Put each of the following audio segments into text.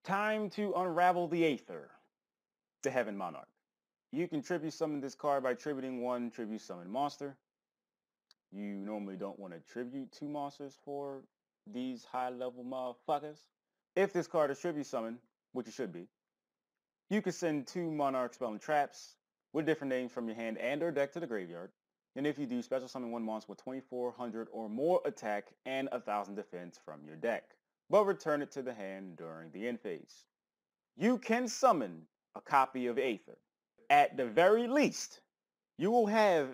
Time to unravel the Aither, the Heaven Monarch. You can tribute summon this card by tributing one tribute summon monster. You normally don't want to tribute two monsters for these high level motherfuckers. If this card is tribute summon, which it should be, you can send two Monarch spell and traps with different names from your hand and or deck to the graveyard. And if you do, special summon one monster with 2400 or more attack and 1000 defense from your deck, but return it to the hand during the end phase. You can summon a copy of Aither. At the very least, you will have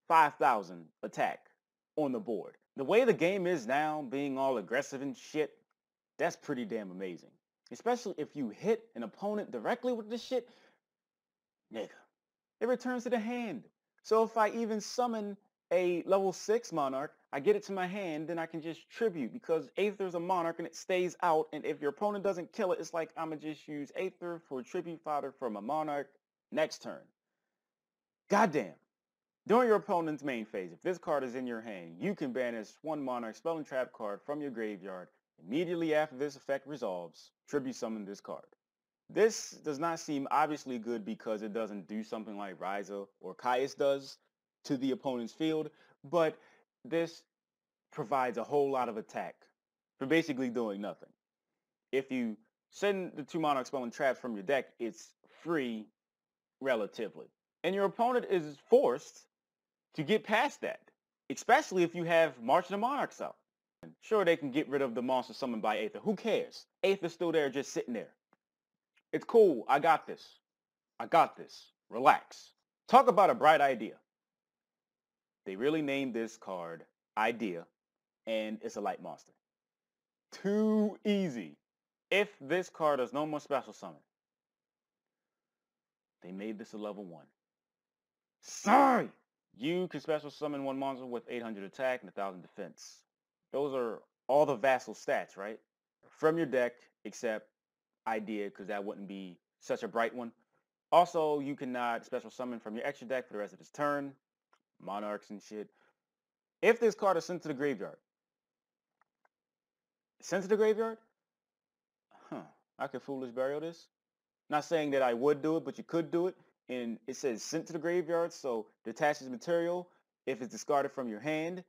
5,000 attack on the board. The way the game is now, being all aggressive and shit, that's pretty damn amazing. Especially if you hit an opponent directly with this shit, nigga, it returns to the hand. So if I even summon a level 6 Monarch, I get it to my hand, then I can just tribute because Aether's a Monarch and it stays out, and if your opponent doesn't kill it, it's like I'ma just use Aether for tribute fodder from a Monarch next turn. Goddamn. During your opponent's main phase, if this card is in your hand, you can banish one Monarch spell and trap card from your graveyard. Immediately after this effect resolves, tribute summon this card. This does not seem obviously good because it doesn't do something like Ryza or Caius does to the opponent's field, but this provides a whole lot of attack for basically doing nothing. If you send the two Monarch spell and traps from your deck, it's free relatively. And your opponent is forced to get past that, especially if you have March of the Monarchs out. Sure, they can get rid of the monster summoned by Aether. Who cares? Aether's still there just sitting there. It's cool. I got this. I got this. Relax. Talk about a bright idea. They really named this card Idea, and it's a light monster. Too easy. If this card has no more special summon, they made this a level 1. Sorry! You can special summon one monster with 800 attack and 1000 defense. Those are all the vassal stats, right? From your deck, except Idea, because that wouldn't be such a bright one. Also, you cannot special summon from your extra deck for the rest of this turn. Monarchs and shit. If this card is sent to the graveyard. Sent to the graveyard? I could foolish burial this. Not saying that I would do it, but you could do it. And it says sent to the graveyard, so detaches material if it's discarded from your hand.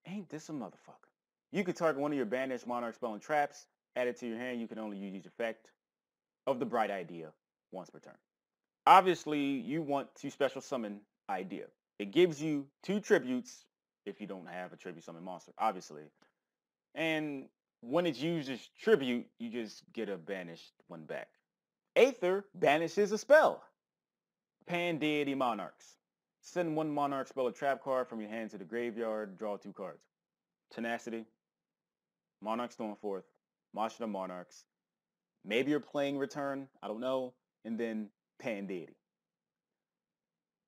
Ain't this a motherfucker? You could target one of your banished Monarch spell and traps, add it to your hand. You can only use each effect of the bright idea once per turn. Obviously, you want to special summon Idea. It gives you 2 tributes if you don't have a tribute summon monster, obviously. And when it's used as tribute, you just get a banished one back. Aether banishes a spell. Pandeity Monarchs. Send one Monarch spell or trap card from your hand to the graveyard, draw 2 cards. Tenacity, Monarch Stormforth, March of the Monarchs. Maybe you're playing Return, I don't know, and then Pandeity.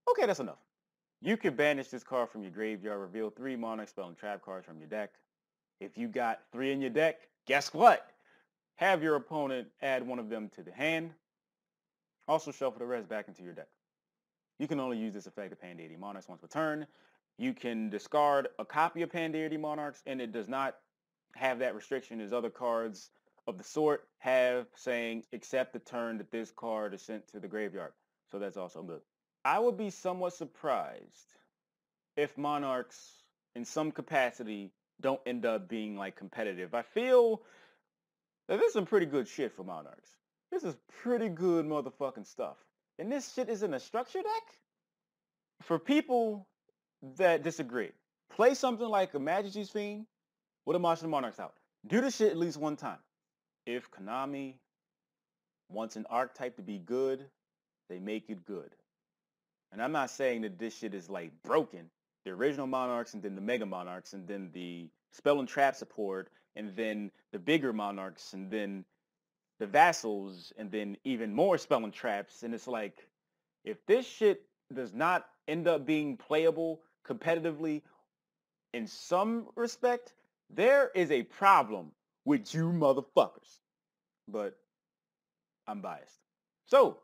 Okay, that's enough. You can banish this card from your graveyard, reveal 3 Monarch spell and trap cards from your deck. If you got 3 in your deck, guess what? Have your opponent add one of them to the hand. Also shuffle the rest back into your deck. You can only use this effect of Pandeity Monarchs once per turn. You can discard a copy of Pandeity Monarchs, and it does not have that restriction as other cards of the sort have, saying, except the turn that this card is sent to the graveyard. So that's also good. I would be somewhat surprised if Monarchs, in some capacity, don't end up being like competitive. I feel that this is some pretty good shit for Monarchs. This is pretty good motherfucking stuff. And this shit is in a structure deck? For people that disagree, play something like a Majesty's Fiend with a March of the Monarchs out. Do this shit at least one time. If Konami wants an archetype to be good, they make it good. And I'm not saying that this shit is like broken. The original Monarchs and then the Mega Monarchs and then the Spell and Trap support and then the bigger Monarchs and then the Vassals and then even more Spell and Traps. And it's like, if this shit does not end up being playable competitively in some respect, there is a problem with you motherfuckers. But I'm biased. So,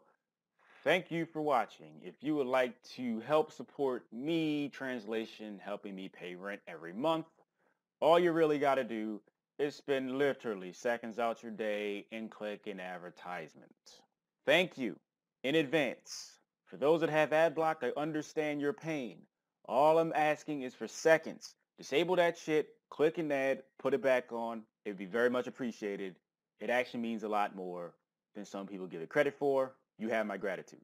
thank you for watching. If you would like to help support me, translation, helping me pay rent every month, all you really got to do It's been literally seconds out your day and click an advertisement. Thank you in advance. For those that have ad block, I understand your pain. All I'm asking is for seconds. Disable that shit, click an ad, put it back on. It'd be very much appreciated. It actually means a lot more than some people give it credit for. You have my gratitude.